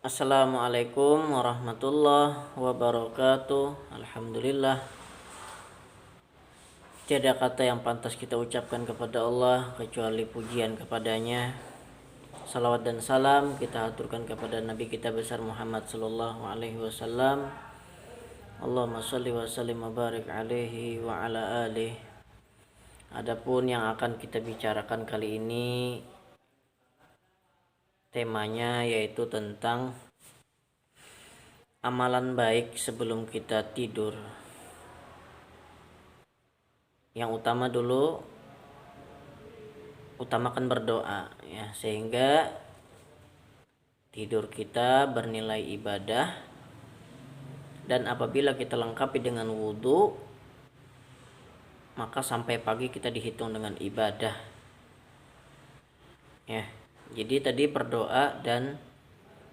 Assalamualaikum warahmatullahi wabarakatuh. Alhamdulillah, tiada kata yang pantas kita ucapkan kepada Allah kecuali pujian kepadanya. Salawat dan salam kita aturkan kepada Nabi kita besar Muhammad sallallahu alaihi wasallam. Allahumma shalli wa sallim wa barik alaihi wa ala alihi. Adapun yang akan kita bicarakan kali ini temanya yaitu tentang amalan baik sebelum kita tidur. Yang utama dulu, utamakan berdoa ya, sehingga tidur kita bernilai ibadah, dan apabila kita lengkapi dengan wudhu, maka sampai pagi kita dihitung dengan ibadah ya. Jadi tadi berdoa dan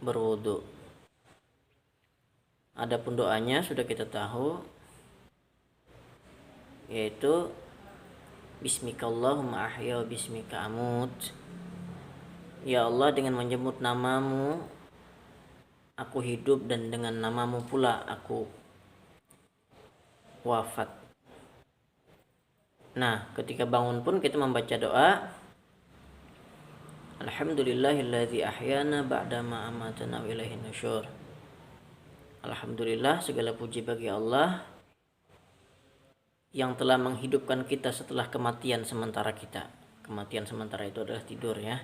berwudhu. Adapun doanya sudah kita tahu, yaitu Bismikallahumma ahya wa bismika amut. Ya Allah, dengan menyebut namamu aku hidup dan dengan namamu pula aku wafat. Nah, ketika bangun pun kita membaca doa Alhamdulillahilladzi ahyana ba'dama amatana wa ilaihin nusyur. Alhamdulillah, segala puji bagi Allah yang telah menghidupkan kita setelah kematian sementara kita. Kematian sementara itu adalah tidur ya.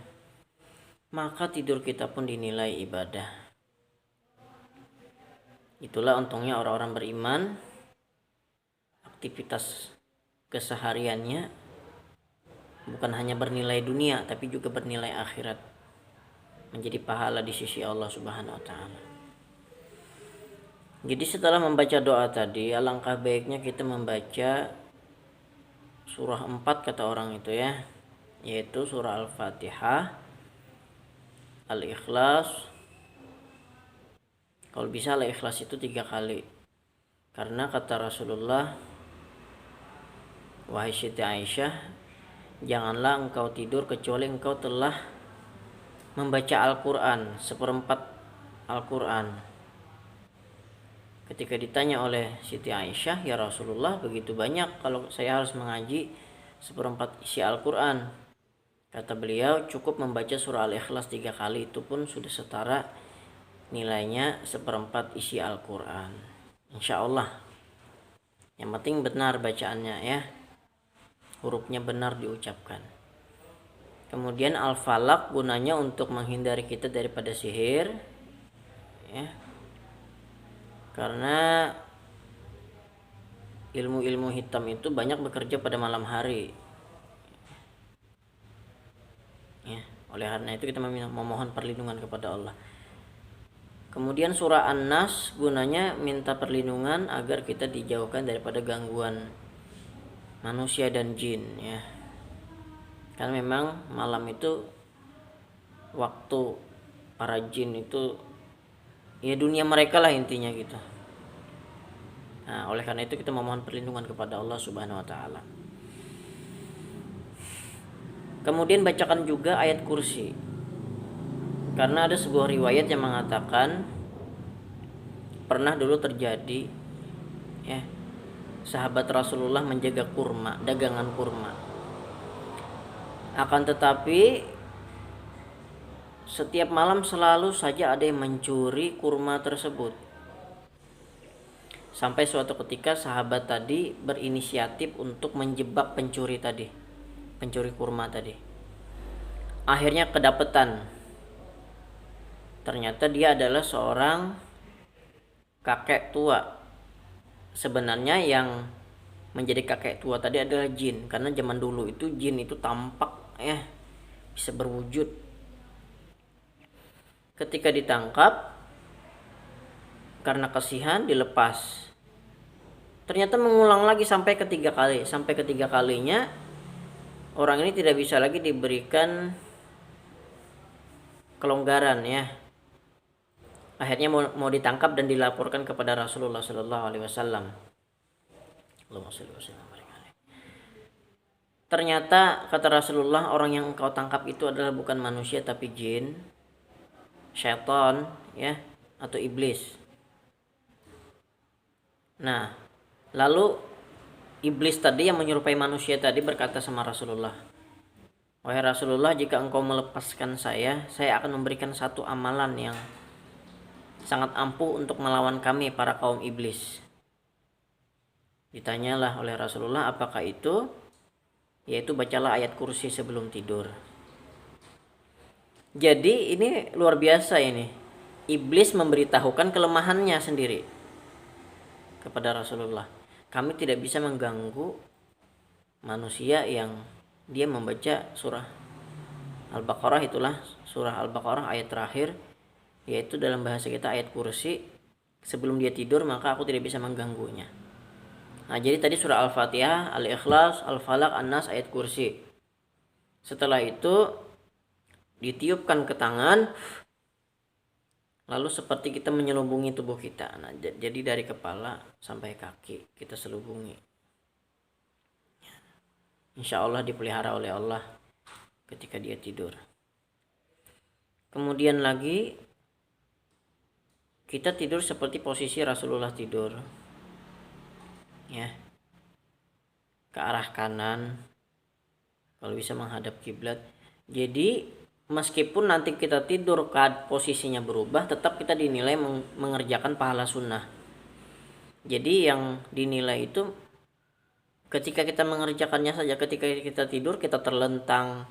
Maka tidur kita pun dinilai ibadah. Itulah untungnya orang-orang beriman, aktivitas kesehariannya bukan hanya bernilai dunia tapi juga bernilai akhirat, menjadi pahala di sisi Allah Subhanahu wa taala. Jadi setelah membaca doa tadi, alangkah baiknya kita membaca surah 4 kata orang itu ya, yaitu surah Al-Fatihah, Al-Ikhlas. Kalau bisa Al-Ikhlas itu 3 kali. Karena kata Rasulullah, wahai Siti Aisyah, janganlah engkau tidur kecuali engkau telah membaca Al-Quran, 1/4 Al-Quran. Ketika ditanya oleh Siti Aisyah, ya Rasulullah, begitu banyak kalau saya harus mengaji 1/4 isi Al-Quran. Kata beliau, cukup membaca surah Al-Ikhlas 3 kali, itu pun sudah setara nilainya 1/4 isi Al-Quran. Insya Allah. Yang penting benar bacaannya ya, hurufnya benar diucapkan. Kemudian Al-Falaq gunanya untuk menghindari kita daripada sihir ya. Karena ilmu-ilmu hitam itu banyak bekerja pada malam hari ya. Oleh karena itu kita memohon perlindungan kepada Allah. Kemudian surah An-Nas gunanya minta perlindungan agar kita dijauhkan daripada gangguan manusia dan jin ya. Karena memang malam itu waktu para jin itu ya dunia mereka lah intinya gitu. Nah, oleh karena itu kita memohon perlindungan kepada Allah Subhanahu wa taala. Kemudian bacakan juga ayat kursi. Karena ada sebuah riwayat yang mengatakan pernah dulu terjadi ya, sahabat Rasulullah menjaga kurma, dagangan kurma. Akan tetapi setiap malam selalu saja ada yang mencuri kurma tersebut. Sampai suatu ketika sahabat tadi berinisiatif untuk menjebak pencuri tadi, pencuri kurma tadi. Akhirnya kedapetan. Ternyata dia adalah seorang kakek tua. Sebenarnya yang menjadi kakek tua tadi adalah jin, karena zaman dulu itu jin itu tampak ya, bisa berwujud. Ketika ditangkap, karena kasihan dilepas. Ternyata mengulang lagi sampai ketiga kali. Sampai ketiga kalinya orang ini tidak bisa lagi diberikan kelonggaran ya. Akhirnya mau ditangkap dan dilaporkan kepada Rasulullah Sallallahu Alaihi Wasallam. Ternyata kata Rasulullah, orang yang engkau tangkap itu adalah bukan manusia tapi jin. syaitan ya atau iblis. Nah, lalu iblis tadi yang menyerupai manusia tadi berkata sama Rasulullah, "Wahai Rasulullah, jika engkau melepaskan saya akan memberikan satu amalan yang sangat ampuh untuk melawan kami para kaum iblis." Ditanyalah oleh Rasulullah, apakah itu? Yaitu bacalah ayat kursi sebelum tidur. Jadi ini luar biasa ini. Iblis memberitahukan kelemahannya sendiri kepada Rasulullah. Kami tidak bisa mengganggu manusia yang dia membaca surah Al-Baqarah, itulah surah Al-Baqarah ayat terakhir, yaitu dalam bahasa kita ayat kursi, sebelum dia tidur maka aku tidak bisa mengganggunya. Nah, jadi tadi surah Al-Fatihah, Al-Ikhlas, Al-Falaq, An-Nas, ayat kursi. Setelah itu ditiupkan ke tangan, lalu seperti kita menyelubungi tubuh kita. Nah, jadi dari kepala sampai kaki kita selubungi. Insya Allah dipelihara oleh Allah ketika dia tidur. Kemudian lagi kita tidur seperti posisi Rasulullah tidur, ya, ke arah kanan, kalau bisa menghadap kiblat. Jadi meskipun nanti kita tidur posisinya berubah, tetap kita dinilai mengerjakan pahala sunnah. Jadi yang dinilai itu ketika kita mengerjakannya saja. Ketika kita tidur kita terlentang,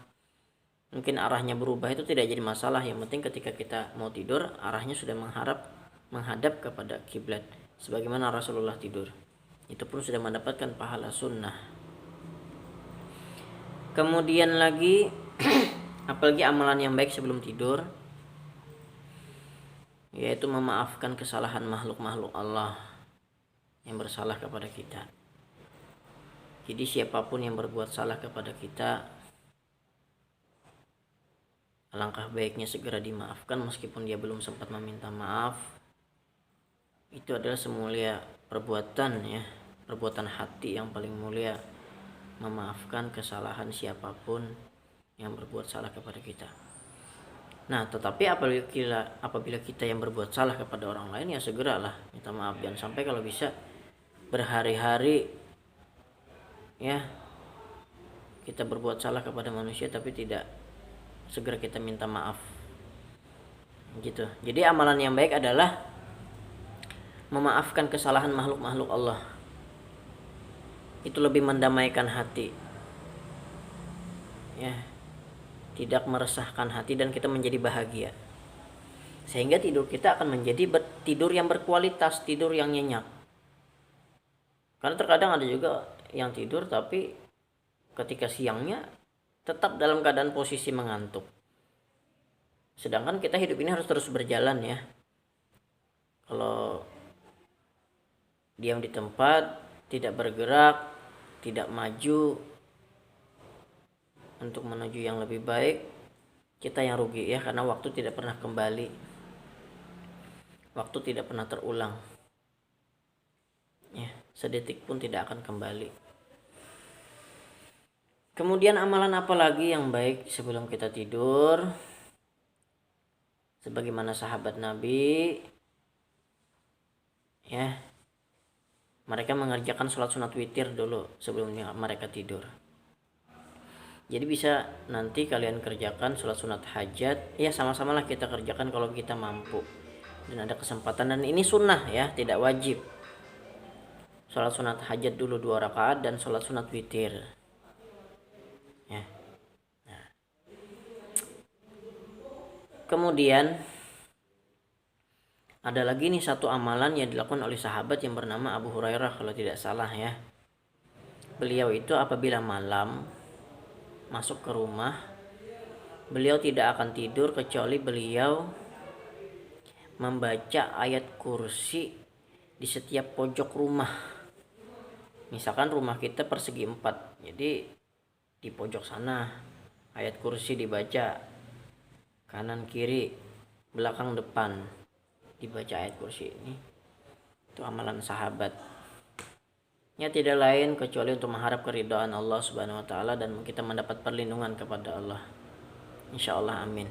mungkin arahnya berubah, itu tidak jadi masalah. Yang penting ketika kita mau tidur arahnya sudah menghadap kepada kiblat sebagaimana Rasulullah tidur, itu pun sudah mendapatkan pahala sunnah. Kemudian lagi apalagi amalan yang baik sebelum tidur, yaitu memaafkan kesalahan makhluk-makhluk Allah yang bersalah kepada kita. Jadi siapapun yang berbuat salah kepada kita, alangkah baiknya segera dimaafkan meskipun dia belum sempat meminta maaf. Itu adalah semulia perbuatan, ya, perbuatan hati yang paling mulia, memaafkan kesalahan siapapun yang berbuat salah kepada kita. Nah, tetapi apabila kita yang berbuat salah kepada orang lain, ya segeralah minta maaf. Jangan sampai kalau bisa berhari-hari ya kita berbuat salah kepada manusia tapi tidak segera kita minta maaf. Gitu. Jadi amalan yang baik adalah memaafkan kesalahan makhluk-makhluk Allah. Itu lebih mendamaikan hati. Ya. Tidak meresahkan hati dan kita menjadi bahagia. Sehingga tidur kita akan menjadi tidur yang berkualitas, tidur yang nyenyak. Karena terkadang ada juga yang tidur tapi ketika siangnya tetap dalam keadaan posisi mengantuk. Sedangkan kita hidup ini harus terus berjalan, ya. Kalau diam di tempat, tidak bergerak, tidak maju untuk menuju yang lebih baik, kita yang rugi, ya, karena waktu tidak pernah kembali. Waktu tidak pernah terulang. Ya, sedetik pun tidak akan kembali. Kemudian amalan apa lagi yang baik sebelum kita tidur? Sebagaimana sahabat Nabi, ya, mereka mengerjakan sholat sunat witir dulu sebelumnya mereka tidur. Jadi bisa nanti kalian kerjakan sholat sunat hajat, ya sama-sama lah kita kerjakan kalau kita mampu dan ada kesempatan. Dan ini sunnah, ya, tidak wajib. Sholat sunat hajat dulu 2 rakaat dan sholat sunat witir, ya. Nah. Kemudian ada lagi nih satu amalan yang dilakukan oleh sahabat yang bernama Abu Hurairah kalau tidak salah, ya. Beliau itu apabila malam masuk ke rumah, beliau tidak akan tidur kecuali beliau membaca ayat kursi di setiap pojok rumah. Misalkan rumah kita persegi 4, jadi di pojok sana ayat kursi dibaca, kanan kiri belakang depan dibaca ayat kursi. Ini itu amalan sahabat. Ya, tidak lain kecuali untuk mengharap keridhaan Allah Subhanahu wa taala dan kita mendapat perlindungan kepada Allah. Insyaallah, amin.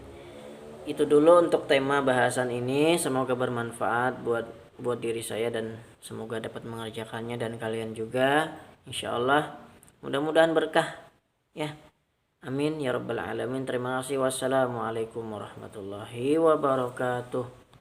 itu dulu untuk tema bahasan ini. Semoga bermanfaat buat diri saya dan semoga dapat mengerjakannya dan kalian juga. Insya Allah mudah-mudahan berkah ya. Amin ya rabbal alamin. Terima kasih. Wassalamualaikum warahmatullahi wabarakatuh.